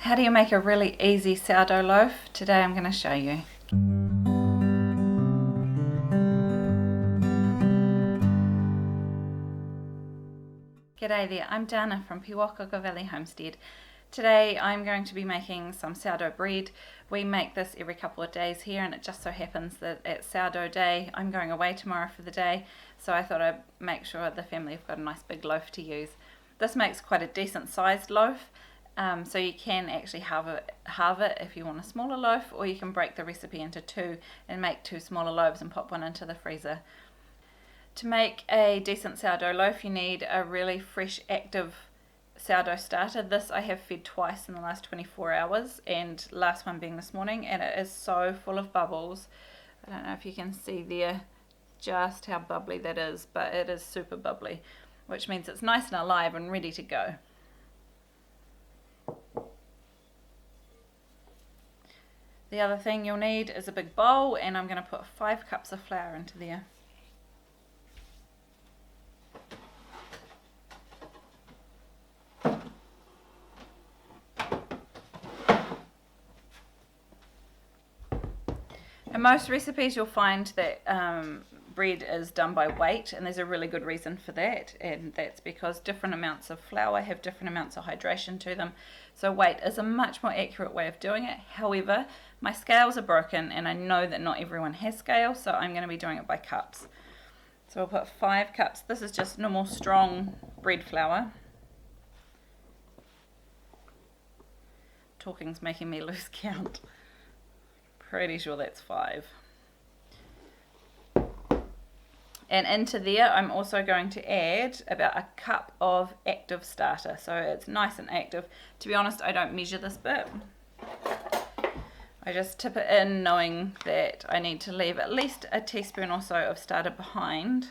How do you make a really easy sourdough loaf? Today I'm going to show you. G'day there, I'm Dana from Piwakaga Valley Homestead. Today I'm going to be making some sourdough bread. We make this every couple of days here, and it just so happens that it's sourdough day. I'm going away tomorrow for the day, so I thought I'd make sure the family have got a nice big loaf to use. This makes quite a decent sized loaf. So you can actually halve it if you want a smaller loaf, or you can break the recipe into two and make two smaller loaves and pop one into the freezer. To make a decent sourdough loaf, you need a really fresh, active sourdough starter. This I have fed twice in the last 24 hours, and last one being this morning, and it is so full of bubbles. I don't know if you can see there just how bubbly that is, but it is super bubbly, which means it's nice and alive and ready to go. The other thing you'll need is a big bowl, and I'm going to put 5 cups of flour into there. In most recipes you'll find that bread is done by weight, and there's a really good reason for that, and that's because different amounts of flour have different amounts of hydration to them, so weight is a much more accurate way of doing it. However, my scales are broken, and I know that not everyone has scales, so I'm going to be doing it by cups. So I'll put 5 cups. This is just normal strong bread flour. Talking's making me lose count. Pretty sure that's 5. And into there I'm also going to add about a cup of active starter, so it's nice and active. To be honest, I don't measure this bit. I just tip it in knowing that I need to leave at least a teaspoon or so of starter behind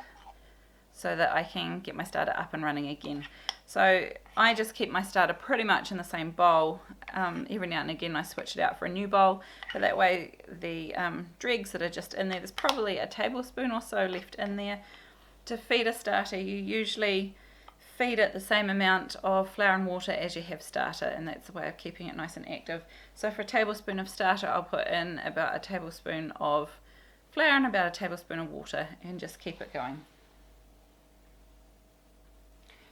so that I can get my starter up and running again. So I just keep my starter pretty much in the same bowl. Every now and again I switch it out for a new bowl, but that way the dregs that are just in there, there's probably a tablespoon or so left in there. To feed a starter, you usually feed it the same amount of flour and water as you have starter, and that's the way of keeping it nice and active. So for a tablespoon of starter, I'll put in about a tablespoon of flour and about a tablespoon of water, and just keep it going.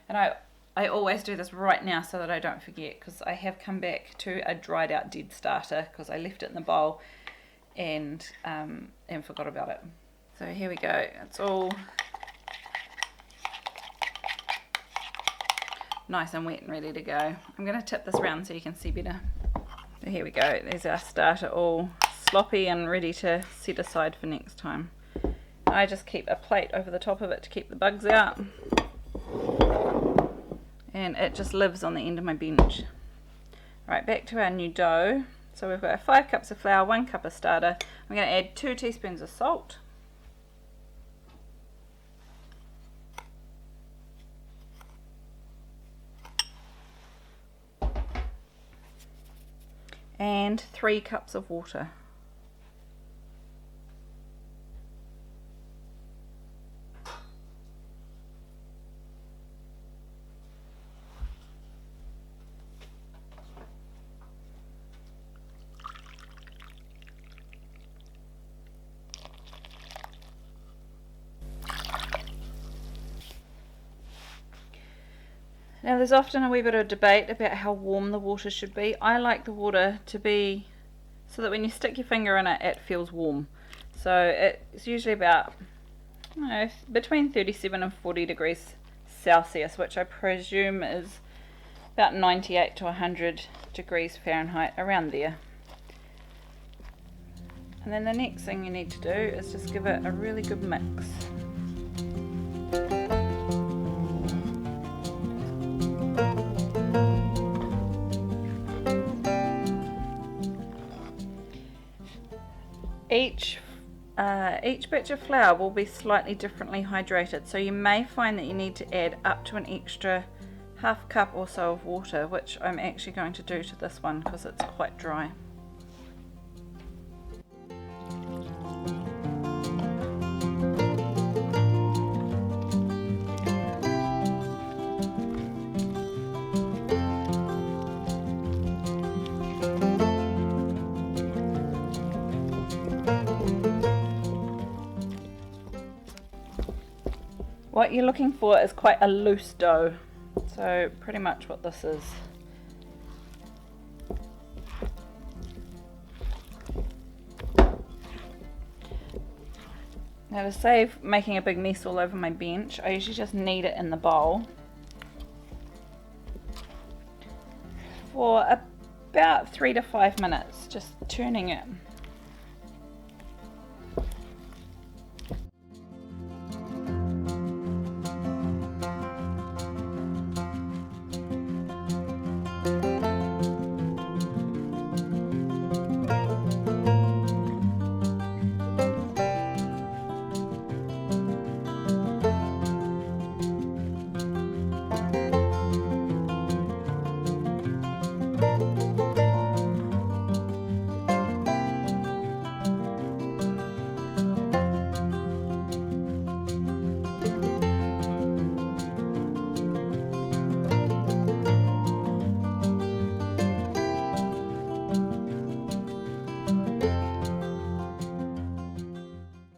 And I always do this right now so that I don't forget, because I have come back to a dried out dead starter because I left it in the bowl and forgot about it. So here we go, it's all nice and wet and ready to go. I'm going to tip this around so you can see better. So here we go, there's our starter all sloppy and ready to set aside for next time. I just keep a plate over the top of it to keep the bugs out, and it just lives on the end of my bench. Right, back to our new dough. So we've got 5 cups of flour, 1 cup of starter. I'm going to add 2 teaspoons of salt. And 3 cups of water. Now there's often a wee bit of debate about how warm the water should be. I like the water to be so that when you stick your finger in it, it feels warm. So it's usually about, between 37 and 40 degrees Celsius, which I presume is about 98 to 100 degrees Fahrenheit, around there. And then the next thing you need to do is just give it a really good mix. Each batch of flour will be slightly differently hydrated, so you may find that you need to add up to an extra half cup or so of water, which I'm actually going to do to this one because it's quite dry. What you're looking for is quite a loose dough, so pretty much what this is. Now, to save making a big mess all over my bench, I usually just knead it in the bowl for about 3 to 5 minutes, just turning it.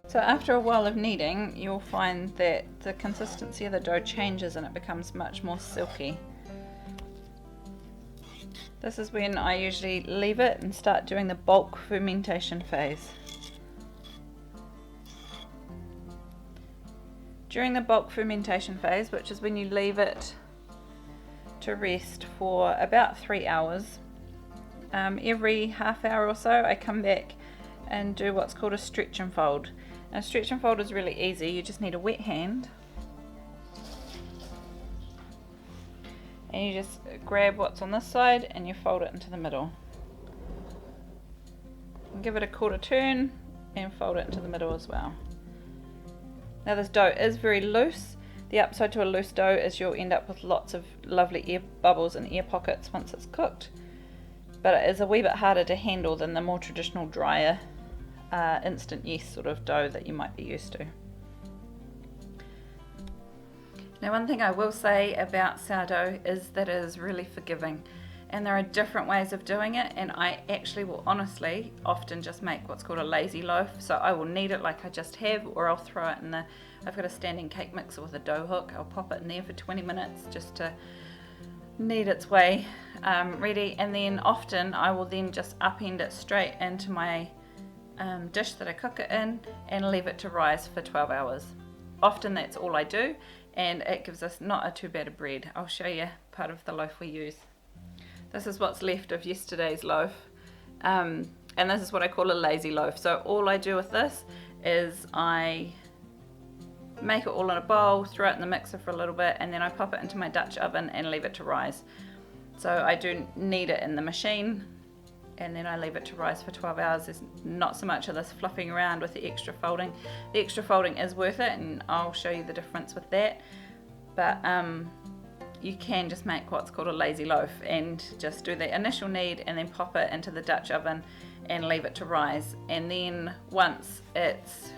So after a while of kneading, you'll find that the consistency of the dough changes and it becomes much more silky. This is when I usually leave it and start doing the bulk fermentation phase. During the bulk fermentation phase, which is when you leave it to rest for about 3 hours, every half hour or so I come back and do what's called a stretch and fold. Now, stretch and fold is really easy. You just need a wet hand and you just grab what's on this side and you fold it into the middle and give it a quarter turn and fold it into the middle as well. Now, this dough is very loose. The upside to a loose dough is you'll end up with lots of lovely air bubbles and air pockets once it's cooked, but it is a wee bit harder to handle than the more traditional drier instant yeast sort of dough that you might be used to. Now, one thing I will say about sourdough is that it is really forgiving, and there are different ways of doing it, and I actually will honestly often just make what's called a lazy loaf. So I will knead it like I just have, or I'll throw it in I've got a standing cake mixer with a dough hook. I'll pop it in there for 20 minutes just to knead its way ready, and then often I will then just upend it straight into my dish that I cook it in and leave it to rise for 12 hours. Often that's all I do, and it gives us not a too bad a bread. I'll show you part of the loaf we use. This is what's left of yesterday's loaf, and this is what I call a lazy loaf. So all I do with this is I make it all in a bowl, throw it in the mixer for a little bit, and then I pop it into my Dutch oven and leave it to rise. So I do knead it in the machine and then I leave it to rise for 12 hours. There's not so much of this fluffing around with the extra folding. The extra folding is worth it, and I'll show you the difference with that. But you can just make what's called a lazy loaf and just do the initial knead and then pop it into the Dutch oven and leave it to rise. And then once it's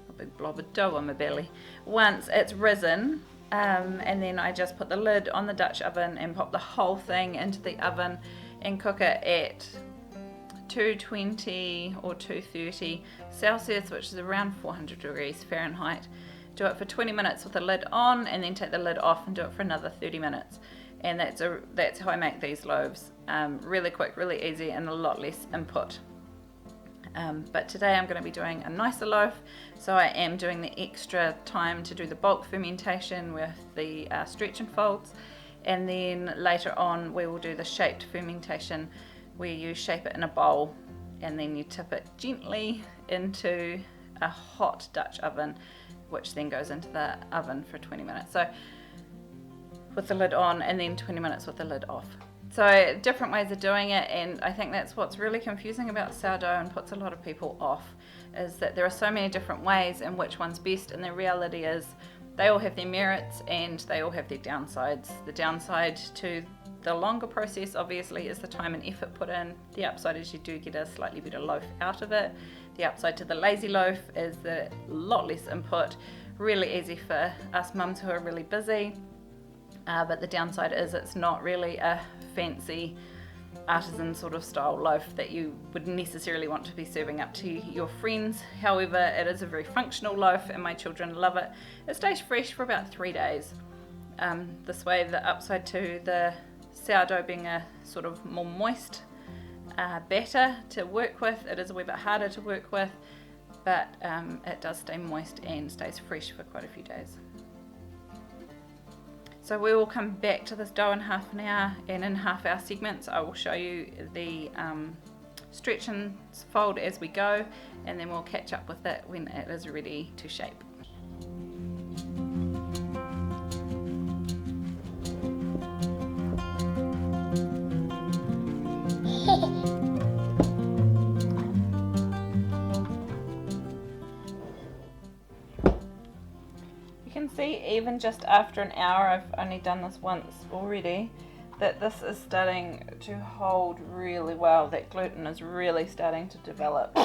a big blob of dough on my belly, once it's risen, and then I just put the lid on the Dutch oven and pop the whole thing into the oven and cook it at 220 or 230 Celsius, which is around 400 degrees Fahrenheit. Do it for 20 minutes with the lid on, and then take the lid off and do it for another 30 minutes. And that's how I make these loaves. Really quick, really easy, and a lot less input. But today I'm going to be doing a nicer loaf, so I am doing the extra time to do the bulk fermentation with the stretch and folds, and then later on we will do the shaped fermentation where you shape it in a bowl and then you tip it gently into a hot Dutch oven, which then goes into the oven for 20 minutes. So with the lid on, and then 20 minutes with the lid off. So different ways of doing it, and I think that's what's really confusing about sourdough and puts a lot of people off, is that there are so many different ways and which one's best, and the reality is they all have their merits and they all have their downsides. The downside to the longer process obviously is the time and effort put in. The upside is you do get a slightly better loaf out of it. The upside to the lazy loaf is that a lot less input, really easy for us mums who are really busy. But the downside is it's not really a fancy artisan sort of style loaf that you would necessarily want to be serving up to your friends. However, it is a very functional loaf and my children love it. It stays fresh for about 3 days. This way, the upside to the sourdough being a sort of more moist batter to work with, it is a wee bit harder to work with, but it does stay moist and stays fresh for quite a few days. So we will come back to this dough in half an hour, and in half-hour segments I will show you the stretch and fold as we go, and then we'll catch up with it when it is ready to shape. See, even just after an hour, I've only done this once already, that this is starting to hold really well. That gluten is really starting to develop.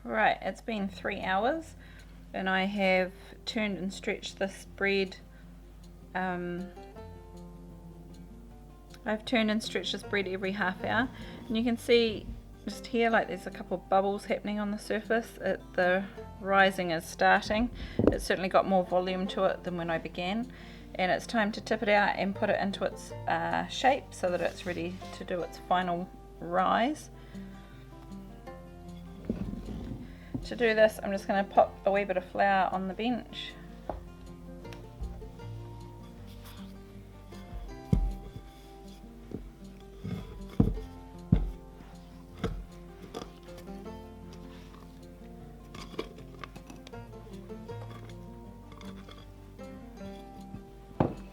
Right, it's been 3 hours and I have turned and stretched this bread. I've turned and stretched this bread every half hour, and you can see just here like there's a couple of bubbles happening on the surface. The rising is starting. It's certainly got more volume to it than when I began, and it's time to tip it out and put it into its shape so that it's ready to do its final rise. To do this, I'm just going to pop a wee bit of flour on the bench.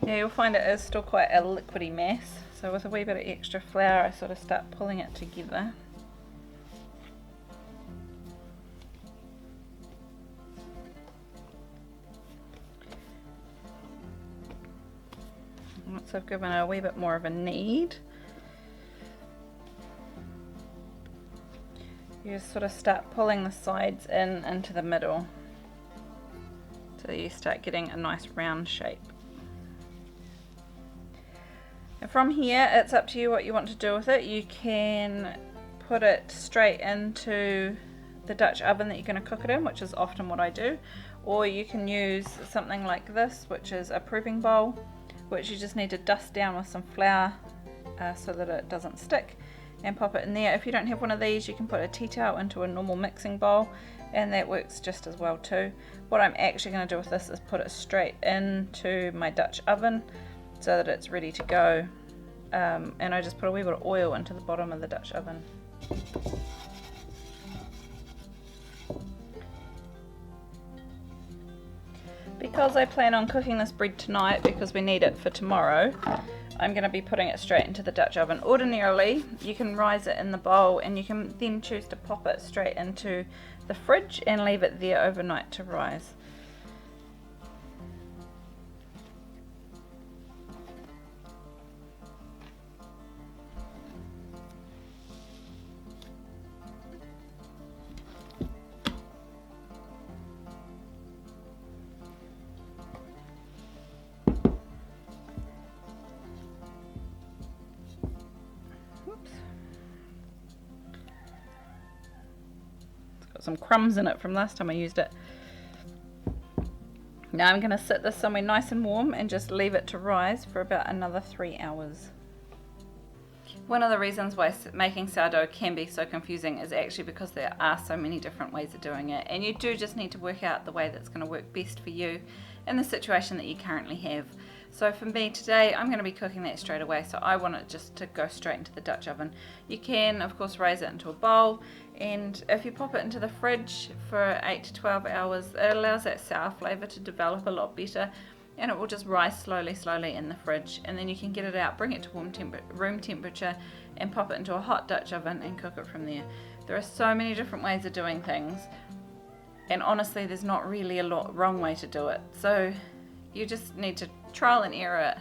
Yeah, you'll find it is still quite a liquidy mass, so with a wee bit of extra flour I sort of start pulling it together. Once I've given it a wee bit more of a knead, you just sort of start pulling the sides in into the middle so you start getting a nice round shape. And from here it's up to you what you want to do with it. You can put it straight into the Dutch oven that you're going to cook it in, which is often what I do, or you can use something like this, which is a proofing bowl, which you just need to dust down with some flour so that it doesn't stick, and pop it in there. If you don't have one of these, you can put a tea towel into a normal mixing bowl and that works just as well too. What I'm actually going to do with this is put it straight into my Dutch oven so that it's ready to go, and I just put a wee bit of oil into the bottom of the Dutch oven. Because I plan on cooking this bread tonight because we need it for tomorrow, I'm going to be putting it straight into the Dutch oven. Ordinarily you can rise it in the bowl and you can then choose to pop it straight into the fridge and leave it there overnight to rise. Some crumbs in it from last time I used it. Now I'm going to sit this somewhere nice and warm and just leave it to rise for about another 3 hours. One of the reasons why making sourdough can be so confusing is actually because there are so many different ways of doing it, and you do just need to work out the way that's going to work best for you in the situation that you currently have. So for me today, I'm going to be cooking that straight away, so I want it just to go straight into the Dutch oven. You can of course raise it into a bowl, and if you pop it into the fridge for 8 to 12 hours, it allows that sour flavour to develop a lot better, and it will just rise slowly in the fridge, and then you can get it out, bring it to room temperature, and pop it into a hot Dutch oven and cook it from there. There are so many different ways of doing things, and honestly there's not really a wrong way to do it, so you just need to trial and error it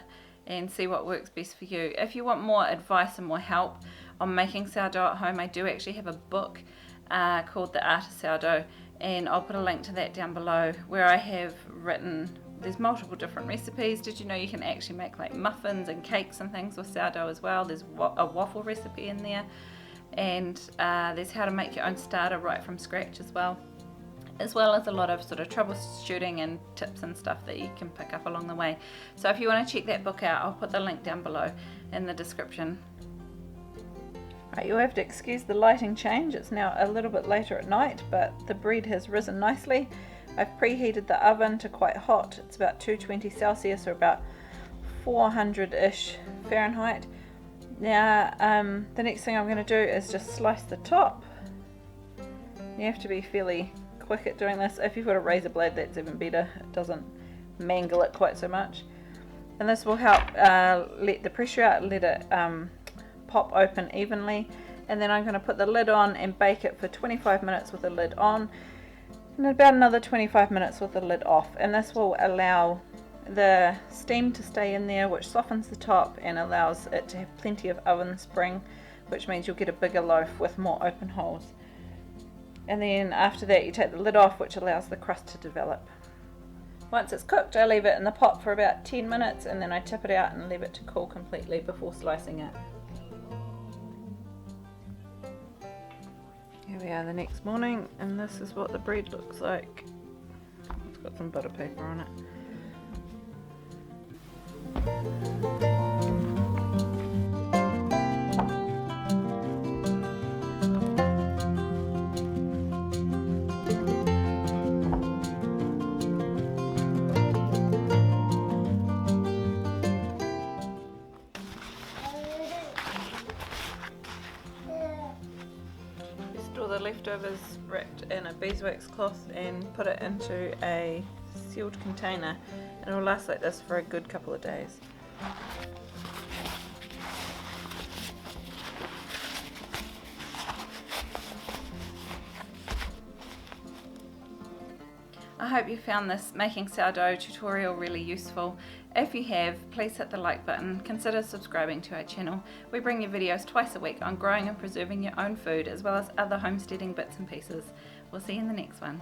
and see what works best for you. If you want more advice and more help on making sourdough at home, I do actually have a book called The Art of Sourdough, and I'll put a link to that down below, where I have written, there's multiple different recipes. Did you know you can actually make like muffins and cakes and things with sourdough as well? There's a waffle recipe in there, and there's how to make your own starter right from scratch as well as a lot of sort of troubleshooting and tips and stuff that you can pick up along the way. So if you want to check that book out, I'll put the link down below in the description. Right, you'll have to excuse the lighting change. It's now a little bit later at night, but the bread has risen nicely. I've preheated the oven to quite hot. It's about 220 Celsius or about 400-ish Fahrenheit. Now the next thing I'm going to do is just slice the top. You have to be fairly quick at doing this. If you've got a razor blade, that's even better. It doesn't mangle it quite so much, and this will help let the pressure out, let it pop open evenly. And then I'm going to put the lid on and bake it for 25 minutes with the lid on, and about another 25 minutes with the lid off, and this will allow the steam to stay in there, which softens the top and allows it to have plenty of oven spring, which means you'll get a bigger loaf with more open holes. And then after that you take the lid off, which allows the crust to develop. Once it's cooked, I leave it in the pot for about 10 minutes, and then I tip it out and leave it to cool completely before slicing it. Here we are the next morning, and this is what the bread looks like. It's got some butter paper on it. Store the leftovers wrapped in a beeswax cloth and put it into a sealed container, and it will last like this for a good couple of days. I hope you found this making sourdough tutorial really useful. If you have, please hit the like button. Consider subscribing to our channel. We bring you videos twice a week on growing and preserving your own food, as well as other homesteading bits and pieces. We'll see you in the next one.